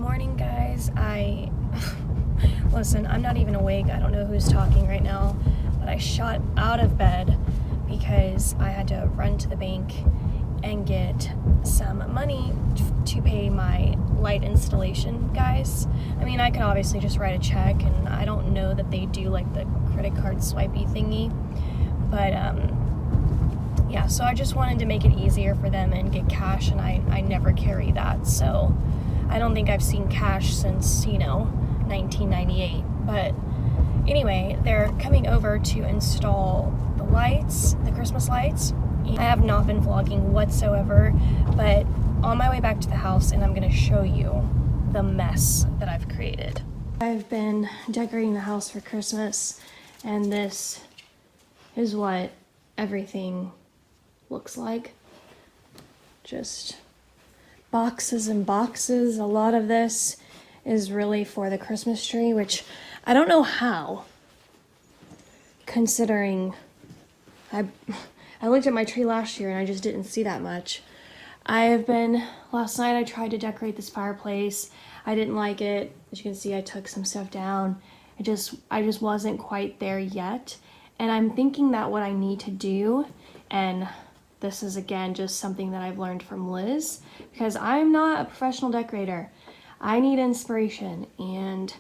morning, guys. Listen, I'm not even awake. I don't know who's talking right now, but I shot out of bed because I had to run to the bank and get some money to pay my light installation guys. I mean, I could obviously just write a check, and I don't know that they do like the credit card swipey thingy, but yeah, so I just wanted to make it easier for them and get cash, and I never carry that, so I don't think I've seen cash since, 1998. But anyway, they're coming over to install the lights, the Christmas lights. I have not been vlogging whatsoever, but on my way back to the house, and I'm gonna show you the mess that I've created. I've been decorating the house for Christmas, and this is what everything looks like. Just boxes and boxes. A lot of this is really for the Christmas tree, which I don't know how, considering I looked at my tree last year and I just didn't see that much. Last night I tried to decorate this fireplace. I didn't like it. As you can see, I took some stuff down. I just wasn't quite there yet. And I'm thinking that what I need to do, and this is again just something that I've learned from Liz, because I'm not a professional decorator. I need inspiration, and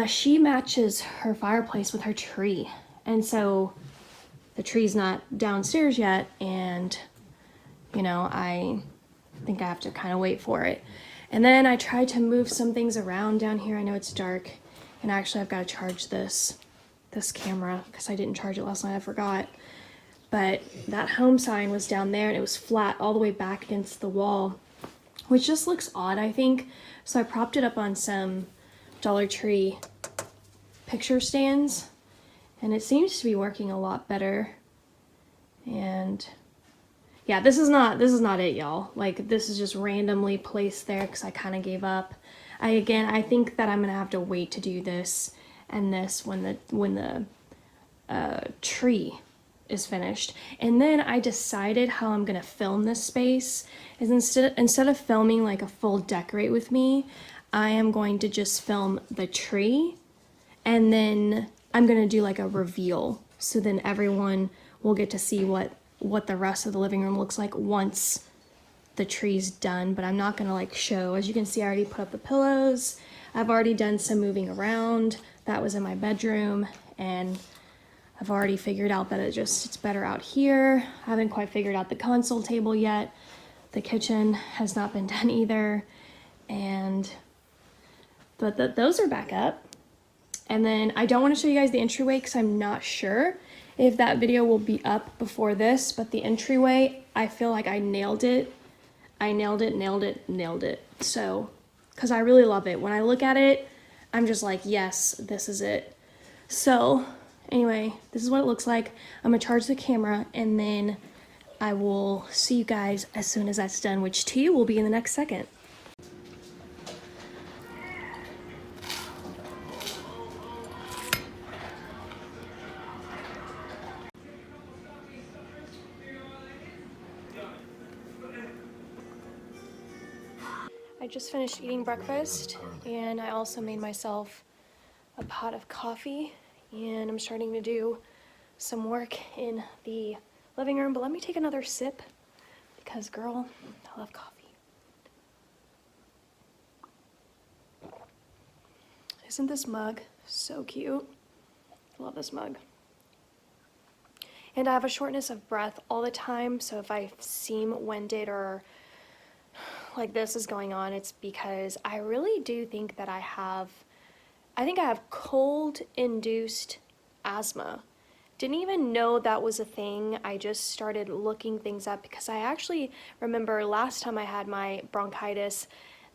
she matches her fireplace with her tree. And so the tree's not downstairs yet, and I think I have to kind of wait for it. And then I tried to move some things around down here. I know it's dark, and actually I've got to charge this camera because I didn't charge it last night. I forgot. But that home sign was down there, and it was flat all the way back against the wall, which just looks odd, I think. So I propped it up on some Dollar Tree picture stands, and it seems to be working a lot better. And yeah, this is not it, y'all. Like, this is just randomly placed there because I kind of gave up. I think that I'm gonna have to wait to do this and this when the tree is finished. And then I decided how I'm gonna film this space is instead of filming like a full decorate with me, I am going to just film the tree, and then I'm gonna do like a reveal, so then everyone will get to see what the rest of the living room looks like once the tree's done. But I'm not gonna like show. As you can see, I already put up the pillows. I've already done some moving around. That was in my bedroom, and I've already figured out that it's better out here. I haven't quite figured out the console table yet. The kitchen has not been done either. But those are back up. And then I don't want to show you guys the entryway because I'm not sure if that video will be up before this, but the entryway, I feel like I nailed it. I nailed it. So, because I really love it. When I look at it, I'm just like, yes, this is it. So, anyway, this is what it looks like. I'm gonna charge the camera, and then I will see you guys as soon as that's done, which to you will be in the next second. I just finished eating breakfast, and I also made myself a pot of coffee, and I'm starting to do some work in the living room. But let me take another sip because, girl, I love coffee. Isn't this mug so cute? I love this mug. And I have a shortness of breath all the time, so if I seem winded or like this is going on, it's because I really do think that I have cold-induced asthma. Didn't even know that was a thing. I just started looking things up because I actually remember last time I had my bronchitis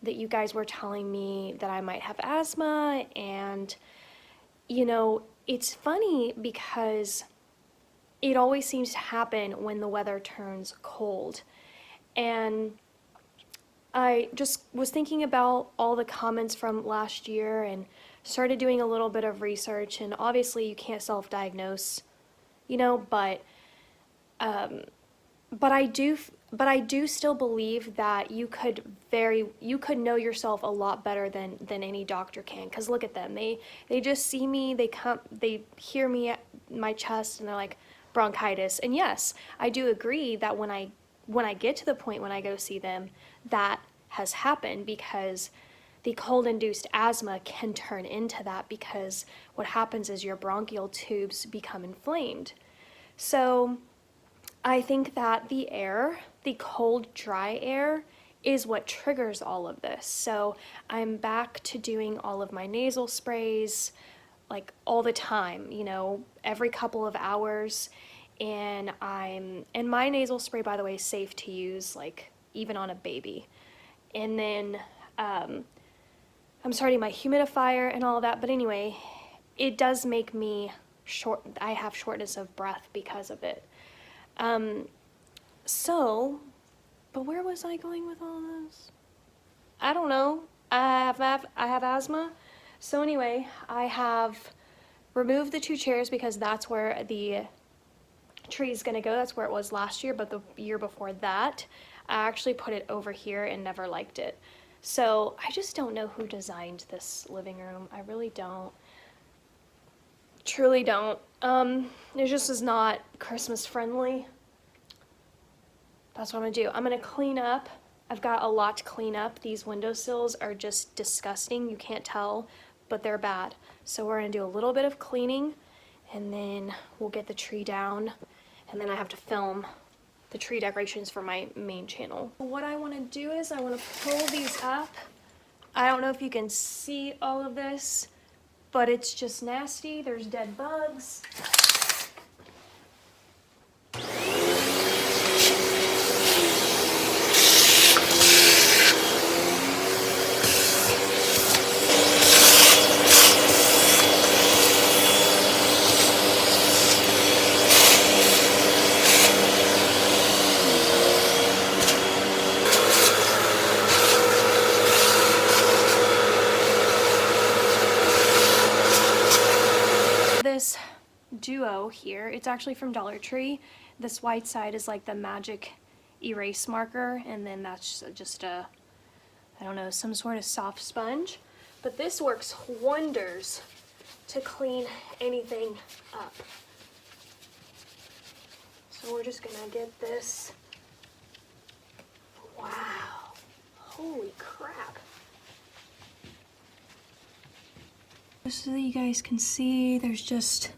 that you guys were telling me that I might have asthma. And it's funny because it always seems to happen when the weather turns cold. And I just was thinking about all the comments from last year and started doing a little bit of research, and obviously you can't self-diagnose, but I do but I do still believe that you could know yourself a lot better than any doctor can. Because look at them, they just see me, they hear me at my chest, and they're like, bronchitis. And yes, I do agree that when I get to the point when I go see them, that has happened, because the cold-induced asthma can turn into that, because what happens is your bronchial tubes become inflamed. So I think that the cold, dry air, is what triggers all of this. So I'm back to doing all of my nasal sprays, like all the time, you know, every couple of hours. And my nasal spray, by the way, is safe to use, like even on a baby. And then I'm starting my humidifier and all of that. But anyway, it does make me I have shortness of breath because of it. But where was I going with all this? I don't know. I have asthma. So anyway, I have removed the 2 chairs because that's where the tree is gonna go. That's where it was last year, but the year before that, I actually put it over here and never liked it. So I just don't know who designed this living room. I really don't. Truly don't. It just is not Christmas friendly. That's what I'm gonna do. I'm gonna clean up. I've got a lot to clean up. These windowsills are just disgusting. You can't tell, but they're bad. So we're gonna do a little bit of cleaning, and then we'll get the tree down, and then I have to film the tree decorations for my main channel. What I wanna do is I wanna pull these up. I don't know if you can see all of this, but it's just nasty. There's dead bugs. This duo here, it's actually from Dollar Tree. This white side is like the magic erase marker, and then that's just a, I don't know, some sort of soft sponge. But this works wonders to clean anything up. So we're just gonna get this. Wow, holy crap. Just so that you guys can see, there's just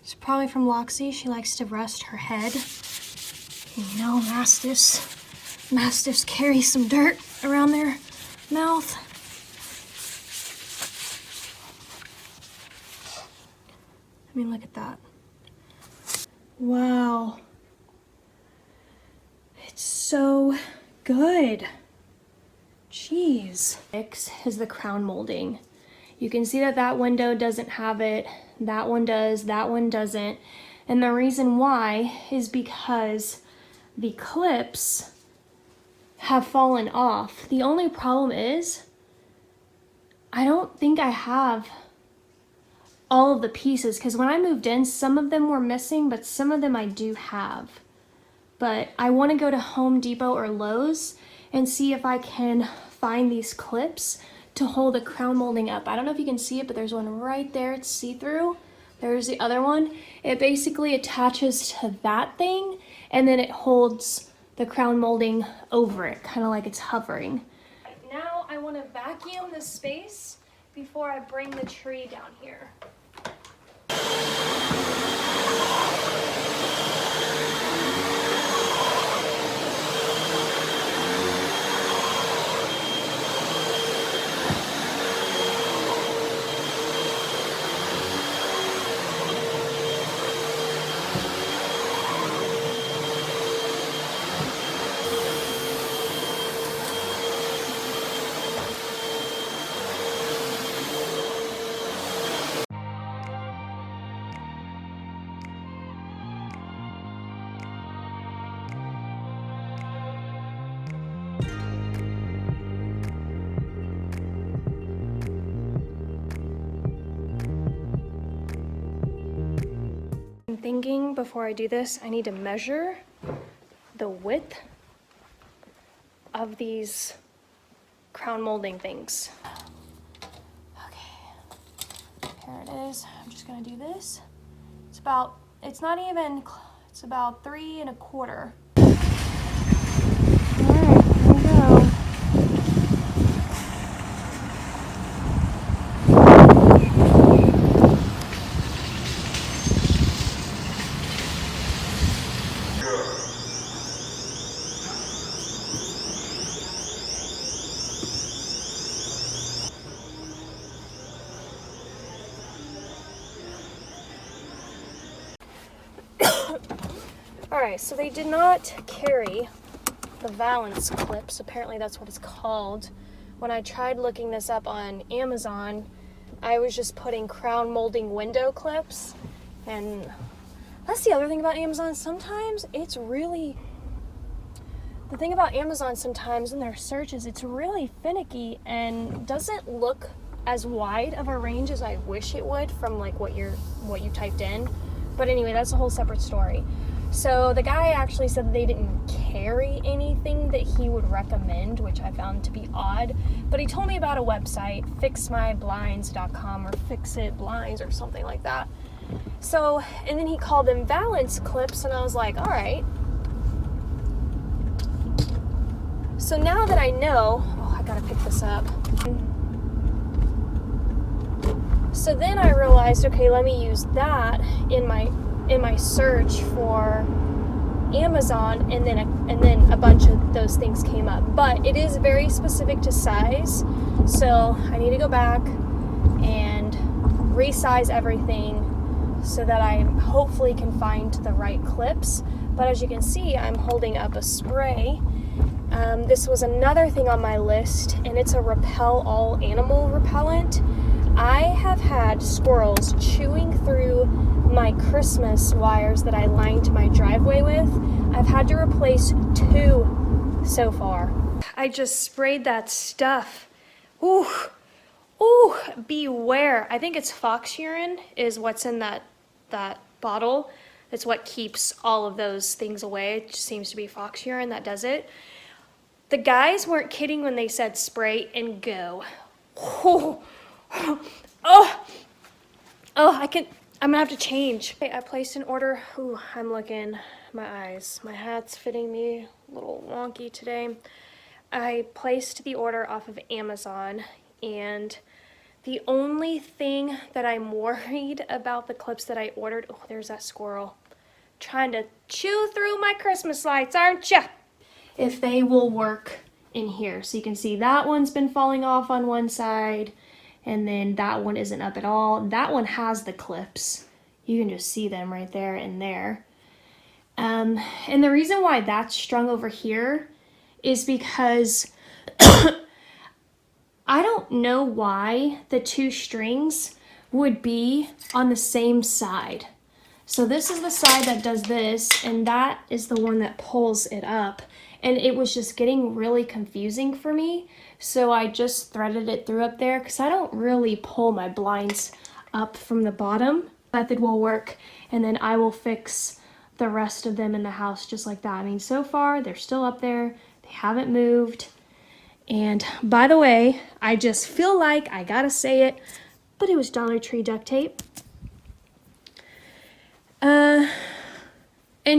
it's probably from Loxie. She likes to rest her head. You know, mastiffs carry some dirt around their mouth. I mean, look at that. Wow. It's so good. Jeez. Next is the crown molding. You can see that that window doesn't have it. That one does, that one doesn't. And the reason why is because the clips have fallen off. The only problem is I don't think I have all of the pieces, because when I moved in, some of them were missing, but some of them I do have. But I want to go to Home Depot or Lowe's and see if I can find these clips to hold the crown molding up. I don't know if you can see it, but there's one right there. It's see-through. There's the other one. It basically attaches to that thing, and then it holds the crown molding over it, kind of like it's hovering. Now I want to vacuum this space before I bring the tree down here. I'm thinking before I do this, I need to measure the width of these crown molding things. Okay, here it is. I'm just gonna do this. It's about 3 1/4. All right, here we go. Alright, so they did not carry the valance clips. Apparently that's what it's called. When I tried looking this up on Amazon, I was just putting crown molding window clips. And that's the other thing about Amazon. Sometimes it's really... The thing about Amazon sometimes in their searches, it's really finicky and doesn't look as wide of a range as I wish it would from like what you typed in. But anyway, that's a whole separate story. So the guy actually said that they didn't carry anything that he would recommend, which I found to be odd. But he told me about a website, fixmyblinds.com or Fixit Blinds or something like that. So, and then he called them valance clips, and I was like, all right. So now that I know, oh, I gotta pick this up. So then I realized, okay, let me use that in my search for Amazon, and then a bunch of those things came up. But it is very specific to size, so I need to go back and resize everything so that I hopefully can find the right clips. But as you can see, I'm holding up a spray. This was another thing on my list, and it's a repel all animal repellent. I have had squirrels chewing through my Christmas wires that I lined my driveway with. I've had to replace 2 so far. I just sprayed that stuff. Ooh, ooh, beware. I think it's fox urine is what's in that bottle. It's what keeps all of those things away. It just seems to be fox urine that does it. The guys weren't kidding when they said spray and go. Oh, oh, I'm gonna have to change. Okay, I placed an order. Ooh, I'm looking, my eyes. My hat's fitting me a little wonky today. I placed the order off of Amazon, and the only thing that I'm worried about the clips that I ordered, oh, there's that squirrel trying to chew through my Christmas lights, aren't ya? If they will work in here. So you can see that one's been falling off on one side, and then that one isn't up at all. That one has the clips. You can just see them right there and there. And the reason why that's strung over here is because I don't know why the 2 strings would be on the same side. So this is the side that does this, and that is the one that pulls it up. And it was just getting really confusing for me. So I just threaded it through up there because I don't really pull my blinds up from the bottom. Method will work, and then I will fix the rest of them in the house just like that. I mean, so far they're still up there. They haven't moved. And by the way, I just feel like I gotta say it, but it was Dollar Tree duct tape. And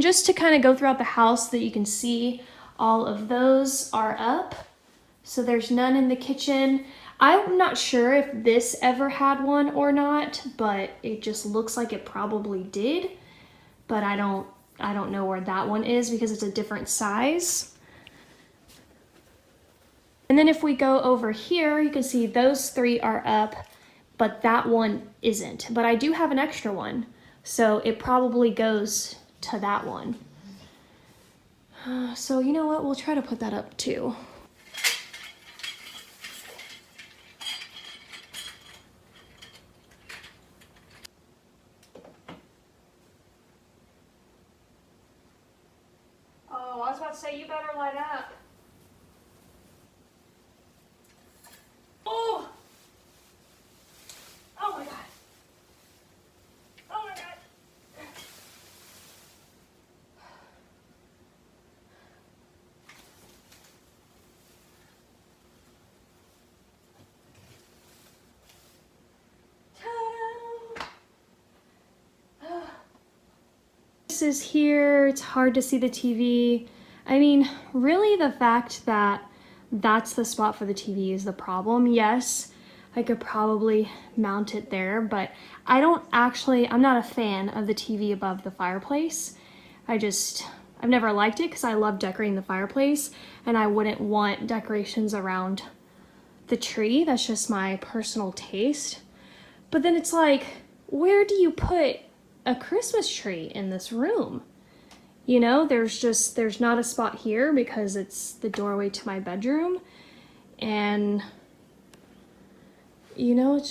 just to kind of go throughout the house so that you can see, all of those are up. So there's none in the kitchen. I'm not sure if this ever had one or not, but it just looks like it probably did. But I don't know where that one is because it's a different size. And then if we go over here, you can see those 3 are up, but that one isn't. But I do have an extra one, so it probably goes to that one. So you know what, we'll try to put that up too. Oh, I was about to say, you better light up. Oh! Oh my God. Oh my God. is here. It's hard to see the TV. I mean, really the fact that that's the spot for the TV is the problem. Yes, I could probably mount it there, but I'm not a fan of the TV above the fireplace. I've never liked it because I love decorating the fireplace, and I wouldn't want decorations around the tree. That's just my personal taste. But then it's like, where do you put a Christmas tree in this room? You know, there's not a spot here because it's the doorway to my bedroom. And, you know, it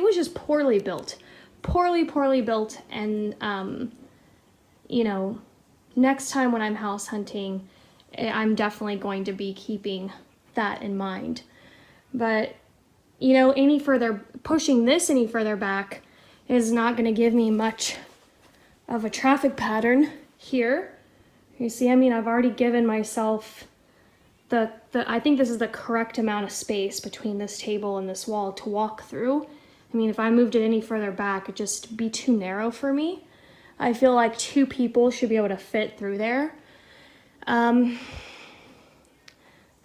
was just poorly built. Poorly built. And, you know, next time when I'm house hunting, I'm definitely going to be keeping that in mind. But, you know, pushing this any further back is not going to give me much of a traffic pattern here. You see, I mean, I've already given myself I think this is the correct amount of space between this table and this wall to walk through. I mean, if I moved it any further back, it'd just be too narrow for me. I feel like 2 people should be able to fit through there. But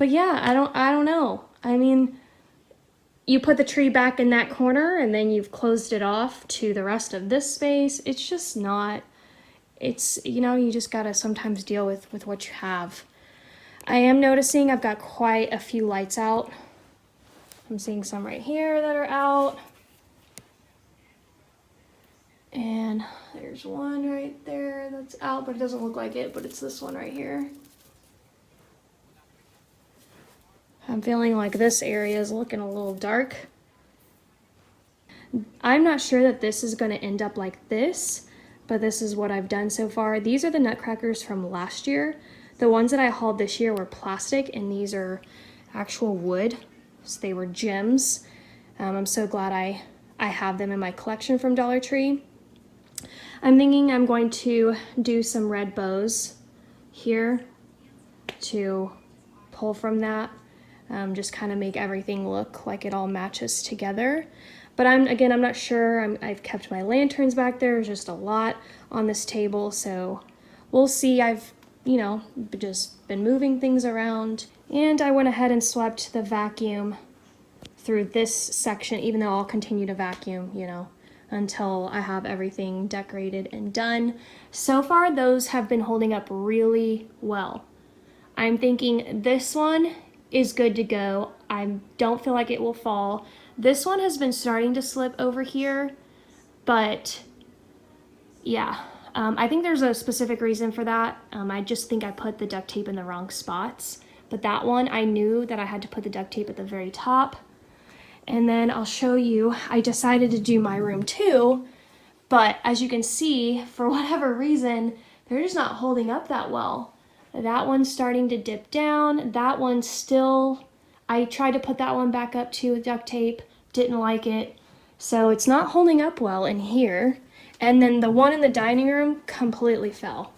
yeah, I don't know. I mean, you put the tree back in that corner and then you've closed it off to the rest of this space. It's just not, you know, you just gotta sometimes deal with what you have. I am noticing I've got quite a few lights out. I'm seeing some right here that are out. And there's one right there that's out, but it doesn't look like it, but it's this one right here. I'm feeling like this area is looking a little dark. I'm not sure that this is going to end up like this, but this is what I've done so far. These are the nutcrackers from last year. The ones that I hauled this year were plastic, and these are actual wood. So they were gems. I'm so glad I have them in my collection from Dollar Tree. I'm thinking I'm going to do some red bows here to pull from that. Just kind of make everything look like it all matches together. But I'm not sure. I've kept my lanterns back there. There's just a lot on this table, so we'll see. I've, you know, just been moving things around, and I went ahead and swept the vacuum through this section, even though I'll continue to vacuum, you know, until I have everything decorated and done. So far, those have been holding up really well. I'm thinking this one is good to go. I don't feel like it will fall. This one has been starting to slip over here, but yeah, I think there's a specific reason for that. I just think I put the duct tape in the wrong spots, but that one I knew that I had to put the duct tape at the very top. And then I'll show you, I decided to do my room too, but as you can see, for whatever reason, they're just not holding up that well. That one's starting to dip down. That one's still, I tried to put that one back up too with duct tape, didn't like it. So it's not holding up well in here. And then the one in the dining room completely fell.